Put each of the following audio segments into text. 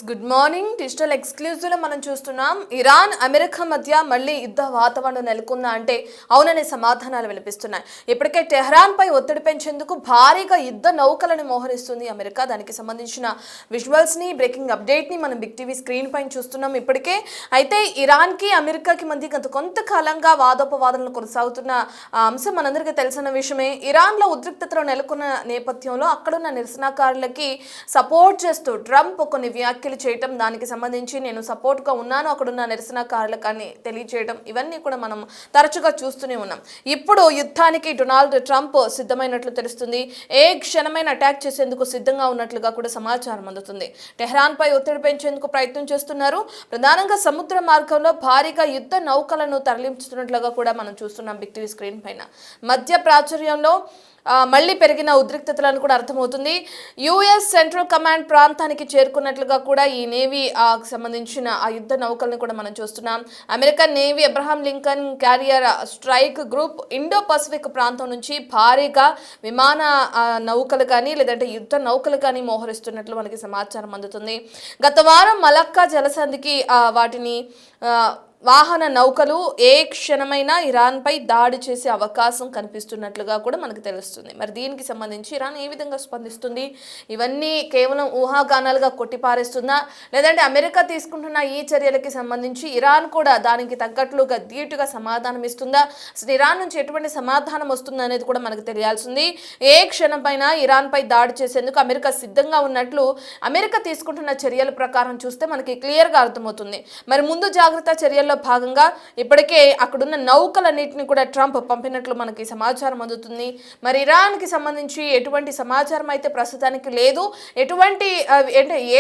Good morning. Digital exclusive లో మనం చూస్తున్నాం ఇరాన్ అమెరికా మధ్య మళ్ళీ యుద్ధ వాతావరణం నెలకొందా అంటే అవుననే సమాధానాలు వినిపిస్తున్నాయి. ఇప్పటికే టెహ్రాన్ పై ఒత్తిడి పెంచేందుకు భారీగా యుద్ధ నౌకలను మోహరిస్తుంది అమెరికా. దానికి సంబంధించిన విజువల్స్ ని బ్రేకింగ్ అప్డేట్ ని మనం బిగ్ టీవీ స్క్రీన్ పైన చూస్తున్నాం ఇప్పటికే. అయితే ఇరాన్ కి అమెరికాకి మధ్య గత కొంతకాలంగా వాదోపవాదనలు కొనసాగుతున్న అంశం మనందరికీ తెలిసిన విషయమే. ఇరాన్ లో ఉద్రిక్తతలు నెలకొన్న నేపథ్యంలో అక్కడున్న నిరసనకారులకి సపోర్ట్ చేస్తూ ట్రంప్ కొన్ని వ్యాఖ్యలు చేయటం, దానికి సంబంధించి నేను సపోర్ట్ గా ఉన్నాను అక్కడున్న నిరసనకారులకని తెలియజేయడం, ఇవన్నీ కూడా మనం తరచుగా చూస్తూనే ఉన్నాం. ఇప్పుడు యుద్ధానికి డొనాల్డ్ ట్రంప్ సిద్ధమైనట్లు తెలుస్తుంది. ఏ క్షణమైన అటాక్ చేసేందుకు సిద్ధంగా ఉన్నట్లుగా కూడా సమాచారం అందుతుంది. టెహ్రాన్ పై ఒత్తిడి పెంచేందుకు ప్రయత్నం చేస్తున్నారు. ప్రధానంగా సముద్ర మార్గంలో భారీగా యుద్ధ నౌకలను తరలించుతున్నట్లుగా కూడా మనం చూస్తున్నాం బిగ్ టీవీ స్క్రీన్ పైన. మధ్య ప్రాచుర్యంలో మళ్ళీ పెరిగిన ఉద్రిక్తతలను కూడా అర్థమవుతుంది. యుఎస్ సెంట్రల్ కమాండ్ ప్రాంతానికి చేరుకున్నట్లుగా కూడా ఈ నేవీ సంబంధించిన ఆ యుద్ధ నౌకలను కూడా మనం చూస్తున్నాం. American navy Abraham Lincoln carrier strike group Indo Pacific ప్రాంతం నుంచి భారీగా విమాన నౌకలు కానీ లేదంటే యుద్ధ నౌకలు కానీ మోహరిస్తున్నట్లు మనకి సమాచారం అందుతుంది. గత వారం మలక్కా జలసంధికి వాటిని వాహన నౌకలు ఏ క్షణమైనా ఇరాన్ పై దాడి చేసే అవకాశం కనిపిస్తున్నట్లుగా కూడా మనకు తెలుస్తుంది. మరి దీనికి సంబంధించి ఇరాన్ ఏ విధంగా స్పందిస్తుంది? ఇవన్నీ కేవలం ఊహాగానాలుగా కొట్టిపారేస్తుందా, లేదంటే అమెరికా తీసుకుంటున్న ఈ చర్యలకి సంబంధించి ఇరాన్ కూడా దానికి తగ్గట్లుగా ధీటుగా సమాధానం ఇస్తుందా? అసలు ఇరాన్ నుంచి ఎటువంటి సమాధానం వస్తుంది అనేది కూడా మనకు తెలియాల్సింది. ఏ క్షణం పైన ఇరాన్ పై దాడి చేసేందుకు అమెరికా సిద్ధంగా ఉన్నట్లు అమెరికా తీసుకుంటున్న చర్యల ప్రకారం చూస్తే మనకి క్లియర్గా అర్థమవుతుంది. మరి ముందు జాగ్రత్త చర్యల్లో భాగంగా ఇప్పటికే అక్కడున్న నౌకలన్నింటినీ కూడా ట్రంప్ పంపినట్లు మనకి సమాచారం అందుతుంది. మరి ఇరాన్ కి సంబంధించి ఎటువంటి సమాచారం అయితే ప్రస్తుతానికి లేదు. ఎటువంటి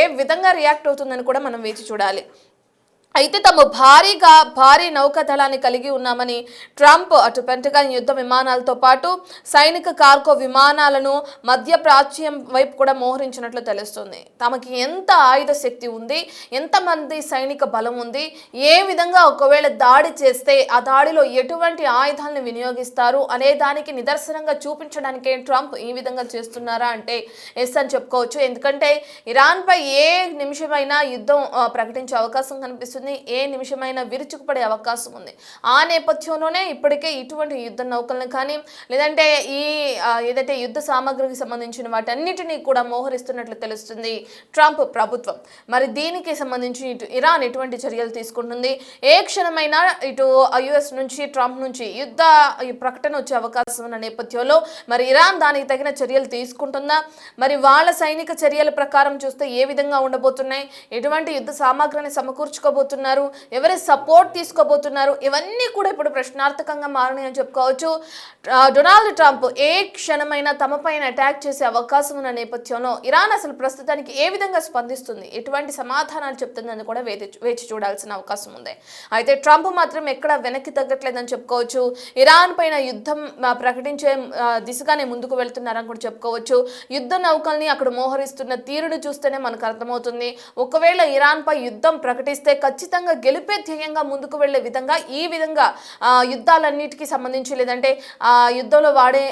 ఏ విధంగా రియాక్ట్ అవుతుందని కూడా మనం వేచి చూడాలి. అయితే తాము భారీ నౌకాదళాన్ని కలిగి ఉన్నామని ట్రంప్ అటు పెంటగాన్ యుద్ధ విమానాలతో పాటు సైనిక కార్గో విమానాలను మధ్య ప్రాచ్యం వైపు కూడా మోహరించినట్లు తెలుస్తుంది. తమకి ఎంత ఆయుధ శక్తి ఉంది, ఎంతమంది సైనిక బలం ఉంది, ఏ విధంగా ఒకవేళ దాడి చేస్తే ఆ దాడిలో ఎటువంటి ఆయుధాలను వినియోగిస్తారు అనే దానికి నిదర్శనంగా చూపించడానికే ట్రంప్ ఈ విధంగా చేస్తున్నారా అంటే ఎస్ అని చెప్పుకోవచ్చు. ఎందుకంటే ఇరాన్పై ఏ నిమిషమైనా యుద్ధం ప్రకటించే అవకాశం కనిపిస్తుంది. ఏ నిమిషమైనా విరుచుకుపడే అవకాశం ఉంది. ఆ నేపథ్యంలోనే ఇప్పటికే ఇటువంటి యుద్ధ నౌకలను కానీ లేదంటే ఈ ఏదైతే యుద్ధ సామాగ్రికి సంబంధించిన వాటన్నిటినీ కూడా మోహరిస్తున్నట్లు తెలుస్తుంది ట్రంప్ ప్రభుత్వం. మరి దీనికి సంబంధించి ఇటు ఇరాన్ ఎటువంటి చర్యలు తీసుకుంటుంది? ఏ క్షణమైనా ఇటు యుఎస్ నుంచి ట్రంప్ నుంచి యుద్ధ ప్రకటన వచ్చే అవకాశం ఉన్న నేపథ్యంలో మరి ఇరాన్ దానికి తగిన చర్యలు తీసుకుంటుందా? మరి వాళ్ళ సైనిక చర్యల ప్రకారం చూస్తే ఏ విధంగా ఉండబోతున్నాయి? ఎటువంటి యుద్ధ సామాగ్రిని సమకూర్చుకోబోతున్నారు? ఎవరి సపోర్ట్ తీసుకోబోతున్నారు? ఇవన్నీ కూడా ఇప్పుడు ప్రశ్నార్థకంగా మారని చెప్పుకోవచ్చు. డొనాల్డ్ ట్రంప్ ఏ క్షణమైనా తమపైన అటాక్ చేసే అవకాశం ఉన్న నేపథ్యంలో ఇరాన్ అసలు ప్రస్తుతానికి ఏ విధంగా స్పందిస్తుంది, ఎటువంటి సమాధానాలు చెప్తుందని కూడా వేచి చూడాల్సిన అవకాశం ఉంది. అయితే ట్రంప్ మాత్రం ఎక్కడ వెనక్కి తగ్గట్లేదని చెప్పుకోవచ్చు. ఇరాన్ పైన యుద్ధం ప్రకటించే దిశగానే ముందుకు వెళ్తున్నారని కూడా చెప్పుకోవచ్చు. యుద్ధ నౌకల్ని అక్కడ మోహరిస్తున్న తీరును చూస్తేనే మనకు అర్థమవుతుంది. ఒకవేళ ఇరాన్ పై యుద్ధం ప్రకటిస్తే ఖచ్చితంగా గెలిపే ధ్యేయంగా ముందుకు వెళ్లే విధంగా ఈ విధంగా యుద్ధాలన్నిటికీ సంబంధించి లేదంటే యుద్ధంలో వాడే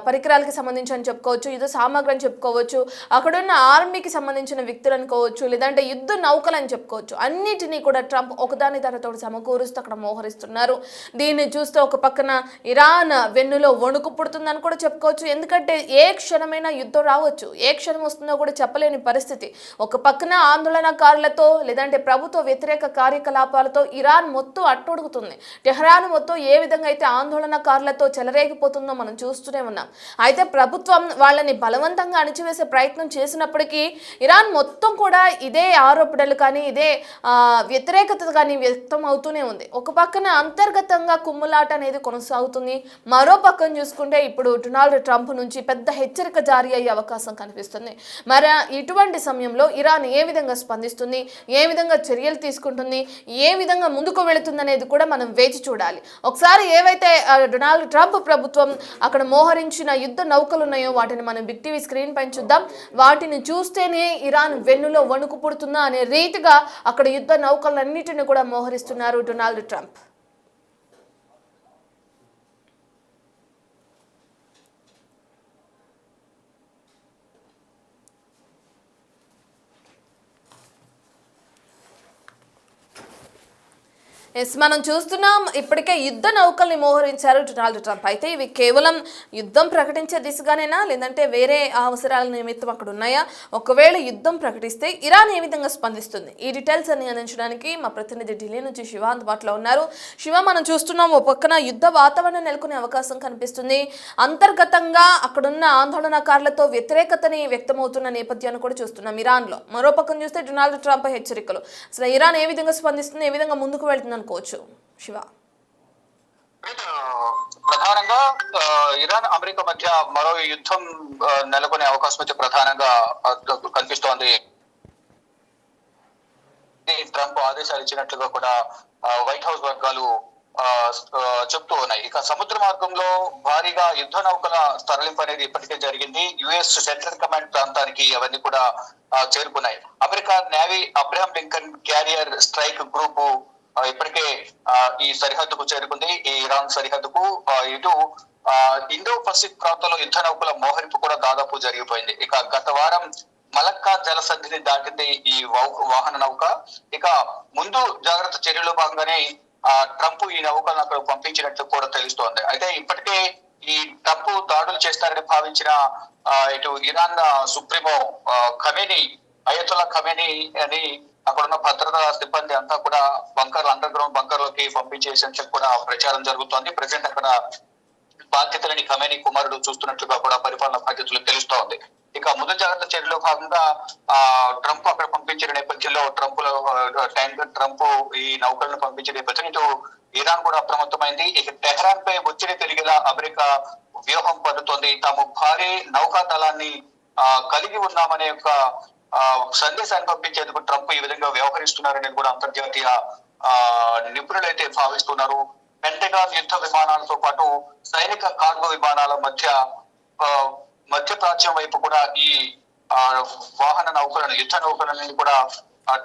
పరికరాలకి సంబంధించి అని చెప్పుకోవచ్చు, యుద్ధ సామాగ్రి అని చెప్పుకోవచ్చు, అక్కడున్న ఆర్మీకి సంబంధించిన వ్యక్తులు అనుకోవచ్చు, లేదంటే యుద్ధ నౌకలు అని చెప్పుకోవచ్చు. అన్నిటినీ కూడా ట్రంప్ ఒకదాని తరతో సమకూరుస్తూ అక్కడ మోహరిస్తున్నారు. దీన్ని చూస్తే ఒక పక్కన ఇరాన్ వెన్నులో వణుకు పుడుతుందని కూడా చెప్పుకోవచ్చు. ఎందుకంటే ఏ క్షణమైనా యుద్ధం రావచ్చు, ఏ క్షణం వస్తుందో కూడా చెప్పలేని పరిస్థితి. ఒక పక్కన ఆందోళనకారులతో లేదంటే ప్రభుత్వ వ్యతిరేక కార్యకలాపాలతో ఇరాన్ మొత్తం అట్టుడుగుతుంది. టెహ్రాన్ మొత్తం ఏ విధంగా అయితే ఆందోళనకారులతో చెలరేగిపోతుందో మనం చూస్తూనే ఉన్నాం. అయితే ప్రభుత్వం వాళ్ళని బలవంతంగా అణిచివేసే ప్రయత్నం చేసినప్పటికీ ఇరాన్ మొత్తం కూడా ఇదే ఆరోపణలు కానీ ఇదే వ్యతిరేకత కానీ వ్యక్తం అవుతూనే ఉంది. ఒక పక్కన అంతర్గతంగా కుమ్ములాట అనేది కొనసాగుతుంది. మరో పక్కన చూసుకుంటే ఇప్పుడు డొనాల్డ్ ట్రంప్ నుంచి పెద్ద హెచ్చరిక జారీ అయ్యే అవకాశం కనిపిస్తుంది. మరి ఇటువంటి సమయంలో ఇరాన్ ఏ విధంగా స్పందిస్తుంది, ఏ విధంగా చర్యలు తీసుకుంటుంది, ఏ విధంగా ముందుకు వెళుతుంది అనేది కూడా మనం వేచి చూడాలి. ఒకసారి ఏవైతే డొనాల్డ్ ట్రంప్ ప్రభుత్వం అక్కడ మోహరించిన యుద్ధ నౌకలు ఉన్నాయో వాటిని మనం బిగ్ టీవీ స్క్రీన్ పైన చూద్దాం. వాటిని చూస్తేనే ఇరాన్ వెన్నులో వణుకు పుడుతుందా అనే రీతిగా అక్కడ యుద్ధ నౌకలన్నిటిని కూడా మోహరిస్తున్నారు డొనాల్డ్ ట్రంప్. ఎస్, మనం చూస్తున్నాం ఇప్పటికే యుద్ధ నౌకల్ని మోహరించారు డొనాల్డ్ ట్రంప్. అయితే ఇవి కేవలం యుద్ధం ప్రకటించే దిశగానేనా, లేదంటే వేరే అవసరాల నిమిత్తం అక్కడ ఉన్నాయా? ఒకవేళ యుద్ధం ప్రకటిస్తే ఇరాన్ ఏ విధంగా స్పందిస్తుంది? ఈ డీటెయిల్స్ అన్ని అందించడానికి మా ప్రతినిధి ఢిల్లీ నుంచి శివ అందుబాటులో ఉన్నారు. శివ, మనం చూస్తున్నాం ఓ పక్కన యుద్ధ వాతావరణం నెలకొనే అవకాశం కనిపిస్తుంది. అంతర్గతంగా అక్కడున్న ఆందోళనకారులతో వ్యతిరేకతని వ్యక్తమవుతున్న నేపథ్యాన్ని కూడా చూస్తున్నాం ఇరాన్లో. మరో పక్కన చూస్తే డొనాల్డ్ ట్రంప్ హెచ్చరికలు. అసలు ఇరాన్ ఏ విధంగా స్పందిస్తుంది, ఏ విధంగా ముందుకు వెళ్తుంది అనుకోవచ్చు శివ? ప్రధానంగా ఇరాన్ అమెరికా మధ్య మరో యుద్ధం నెలకొనే అవకాశం అయితే ప్రధానంగా కనిపిస్తోంది. ట్రంప్ ఆదేశాలు ఇచ్చినట్లుగా కూడా వైట్ హౌస్ వర్గాలు చెప్తూ ఉన్నాయి. ఇక సముద్ర మార్గంలో భారీగా యుద్ధ నౌకల తరలింపు అనేది ఇప్పటికే జరిగింది. యుఎస్ సెంట్రల్ కమాండ్ ప్రాంతానికి అవన్నీ కూడా చేరుకున్నాయి. America navy Abraham Lincoln carrier strike group ఇప్పటికే ఈ సరిహద్దుకు చేరుకుంది. ఈ ఇరాన్ సరిహద్దుకు ఇటు ఇండో పసిఫిక్ ప్రాంతంలో యుద్ధ నౌకల మోహరింపు కూడా దాదాపు జరిగిపోయింది. ఇక గత వారం మలక్కా జలసంధిని దాటింది ఈ వాహన నౌక. ఇక ముందు జాగ్రత్త చర్యలో భాగంగానే ట్రంప్ ఈ నౌకలను అక్కడ పంపించినట్లు కూడా తెలుస్తోంది. అయితే ఇప్పటికే ఈ ట్రంప్ దాడులు చేస్తారని భావించిన ఇటు Iran supremo Khamenei, Ayatollah Khamenei అని అక్కడున్న భద్రతా సిబ్బంది అంతా కూడా అండర్ గ్రౌండ్ బంకర్లోకి పంపించేసేందుకు కూడా ప్రచారం జరుగుతోంది. ప్రజెంట్ అక్కడ బాధ్యతలని ఖమేనీ కుమారుడు చూస్తున్నట్లుగా కూడా పరిపాలన బాధ్యతలు తెలుస్తోంది. ఇక ముందు జాగ్రత్త చర్యలో భాగంగా ట్రంప్ అక్కడ పంపించిన నేపథ్యంలో ట్రంప్ ఈ నౌకలను పంపించిన నేపథ్యం ఇటు ఇరాన్ కూడా అప్రమత్తమైంది. ఇక టెహ్రాన్ పై ఒత్తిడి పెరిగేలా అమెరికా వ్యూహం పన్నుతోంది. తాము భారీ నౌకా దళాన్ని కలిగి ఉన్నామనే ఒక సందేశాన్ని పంపించేందుకు ట్రంప్ ఈ విధంగా వ్యవహరిస్తున్నారనేది కూడా అంతర్జాతీయ నిపుణులు అయితే భావిస్తున్నారు. పెంటగాన్ యుద్ధ విమానాలతో పాటు సైనిక కార్గో విమానాల మధ్య ప్రాచ్యం వైపు కూడా ఈ వాహన నౌకలను, యుద్ధ నౌకలని కూడా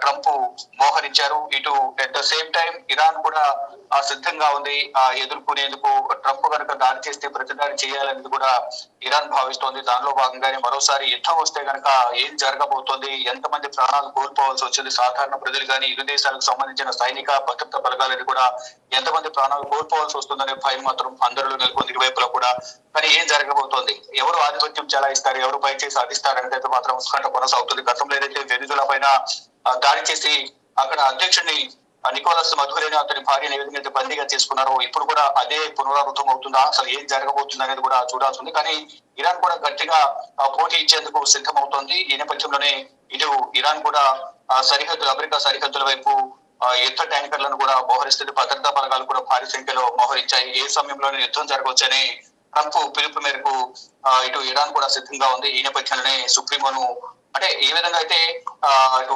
ట్రంప్ మోహరించారు. ఇటు at the same time Iran కూడా సిద్ధంగా ఉంది ఎదుర్కొనేందుకు. ట్రంప్ కనుక దాడి చేస్తే ప్రతిదాడి చేయాలనేది కూడా ఇరాన్ భావిస్తోంది. దానిలో భాగంగానే మరోసారి యుద్ధం వస్తే కనుక ఏం జరగబోతోంది, ఎంతమంది ప్రాణాలు కోల్పోవాల్సి వచ్చింది, సాధారణ ప్రజలు కానీ ఇరు దేశాలకు సంబంధించిన సైనిక భద్రతా బలగాలని కూడా ఎంతమంది ప్రాణాలు కోల్పోవాల్సి వస్తుందనే భయం మాత్రం అందరిలో నెలకొంది ఇరువైపులా కూడా. కానీ ఏం జరగబోతోంది, ఎవరు ఆధిపత్యం చెలాయిస్తారు, ఎవరు పైచేసి సాధిస్తారనేది మాత్రం ఉత్కంఠ కొనసాగుతుంది. గతంలో ఏదైతే వెనిజులా పైన దాడి చేసి అక్కడ అధ్యక్షుడిని నికోలస్ మధురేని అతని భార్యను ఏ విధంగా అయితే బందీగా చేసుకున్నారో ఇప్పుడు కూడా అదే పునరావృతం అవుతుందా, అసలు ఏం జరగబోతుంది అనేది కూడా చూడాల్సి ఉంది. కానీ ఇరాన్ కూడా గట్టిగా పోటీ ఇచ్చేందుకు సిద్ధమవుతోంది. ఈ నేపథ్యంలోనే ఇటు ఇరాన్ కూడా అమెరికా సరిహద్దుల వైపు యుద్ధ ట్యాంకర్లను కూడా మోహరిస్తుంది. భద్రతా బలగాలు కూడా భారీ సంఖ్యలో మోహరించాయి. ఏ సమయంలోనే యుద్ధం జరగవచ్చని ట్రంప్ పిలుపు మేరకు ఇటు ఇరాన్ కూడా సిద్ధంగా ఉంది. ఈ నేపథ్యంలోనే సుప్రీమోను అంటే ఏ విధంగా అయితే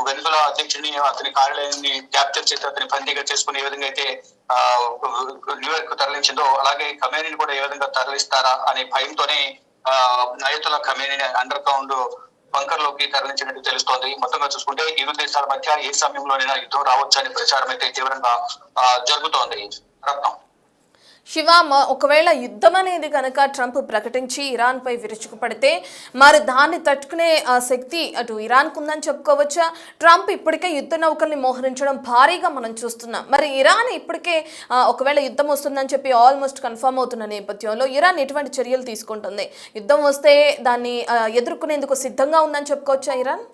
వెనుజులా అధ్యక్షుడిని అతని కార్యాలయాన్ని క్యాప్చర్ చేసి అతని బందీగా చేసుకుని ఏ విధంగా అయితే న్యూయార్క్ తరలించిందో అలాగే ఖమేనీని కూడా ఏ విధంగా తరలిస్తారా అనే భయంతోనే అయతుల్లా ఖమేనీని అండర్ గ్రౌండ్ బంకర్ లోకి తరలించినట్టు తెలుస్తోంది. మొత్తంగా చూసుకుంటే ఇరు దేశాల మధ్య ఏ సమయంలోనైనా యుద్ధం రావచ్చు అనే ప్రచారం అయితే తీవ్రంగా జరుగుతోంది. రత్నం శివ, ఒకవేళ యుద్ధం అనేది కనుక ట్రంప్ ప్రకటించి ఇరాన్పై విరుచుకుపడితే మరి దాన్ని తట్టుకునే శక్తి అటు ఇరాన్కు ఉందని చెప్పుకోవచ్చా? ట్రంప్ ఇప్పటికే యుద్ధ నౌకల్ని మోహరించడం భారీగా మనం చూస్తున్నాం. మరి ఇరాన్ ఇప్పటికే ఒకవేళ యుద్ధం వస్తుందని చెప్పి ఆల్మోస్ట్ కన్ఫర్మ్ అవుతున్న నేపథ్యంలో ఇరాన్ ఎటువంటి చర్యలు తీసుకుంటుంది? యుద్ధం వస్తే దాన్ని ఎదుర్కొనేందుకు సిద్ధంగా ఉందని చెప్పుకోవచ్చా ఇరాన్?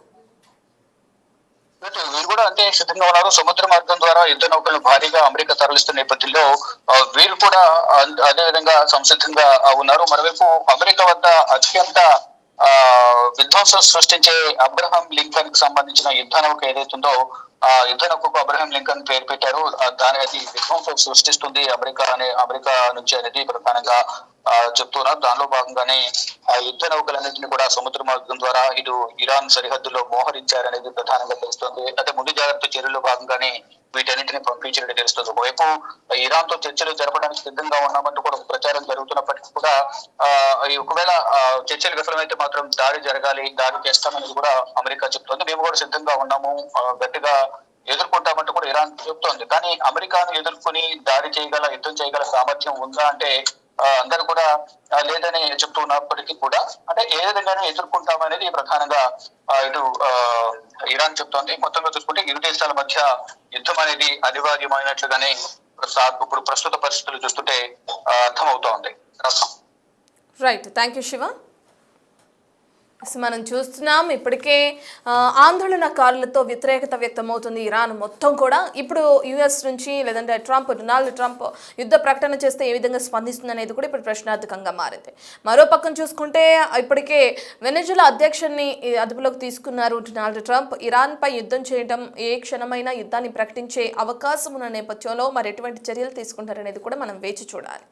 వీరు కూడా అంతే సిద్ధంగా ఉన్నారు. సముద్ర మార్గం ద్వారా యుద్ధ నౌకలను భారీగా అమెరికా తరలిస్తున్న నేపథ్యంలో వీరు కూడా అదే విధంగా సంసిద్ధంగా ఉన్నారు. మరోవైపు అమెరికా వద్ద అత్యంత విధ్వంసం సృష్టించే అబ్రహాం లింకన్ కి సంబంధించిన యుద్ధ నౌక ఏదైతుందో యుద్ధ నౌకకు అబ్రహాం లింకన్ పేరు పెట్టారు. అది విధ్వంసం సృష్టిస్తుంది అమెరికా నుంచి అనేది ప్రధానంగా చెప్తున్నారు. దానిలో భాగంగానే ఆ యుద్ధ నౌకలన్నింటినీ కూడా సముద్ర మార్గం ద్వారా ఇటు ఇరాన్ సరిహద్దులో మోహరించారనేది ప్రధానంగా తెలుస్తుంది. అంటే ముందు జాగ్రత్త చర్యల్లో భాగంగానే వీటన్నింటినీ పంపించినట్టు తెలుస్తుంది. ఒకవైపు ఇరాన్ తో చర్చలు జరపడానికి సిద్ధంగా ఉన్నామంటూ కూడా ప్రచారం జరుగుతున్నప్పటికీ కూడా ఒకవేళ చర్చలు విఫలమైతే మాత్రం దాడి చేస్తామనేది కూడా అమెరికా చెప్తోంది. మేము కూడా సిద్ధంగా ఉన్నాము, గట్టిగా ఎదుర్కొంటామంటూ కూడా ఇరాన్ చెప్తోంది. కానీ అమెరికాను ఎదుర్కొని యుద్ధం చేయగల సామర్థ్యం ఉందా అంటే అందరూ కూడా లేదని చెప్తున్నప్పటికీ కూడా అంటే ఏ విధంగానే ఎదుర్కొంటామనేది ప్రధానంగా ఇటు ఇరాన్ చెప్తోంది. మొత్తంగా చూసుకుంటే ఇరు దేశాల మధ్య యుద్ధం అనేది అనివార్యమైనట్లుగానే ఇప్పుడు ప్రస్తుత పరిస్థితులు చూస్తుంటే అర్థమవుతోంది. Right, thank you Shiva. మనం చూస్తున్నాం ఇప్పటికే ఆందోళనకారులతో వ్యతిరేకత వ్యక్తమవుతుంది ఇరాన్ మొత్తం కూడా. ఇప్పుడు యుఎస్ నుంచి లేదంటే డొనాల్డ్ ట్రంప్ యుద్ధ ప్రకటన చేస్తే ఏ విధంగా స్పందిస్తుంది అనేది కూడా ఇప్పుడు ప్రశ్నార్థకంగా మారింది. మరో పక్కన చూసుకుంటే ఇప్పటికే వెనెజులా అధ్యక్షుడిని అదుపులోకి తీసుకున్నారు డొనాల్డ్ ట్రంప్. ఇరాన్పై యుద్ధం చేయడం, ఏ క్షణమైనా యుద్ధాన్ని ప్రకటించే అవకాశం ఉన్న నేపథ్యంలో మరి ఎటువంటి చర్యలు తీసుకుంటారనేది కూడా మనం వేచి చూడాలి.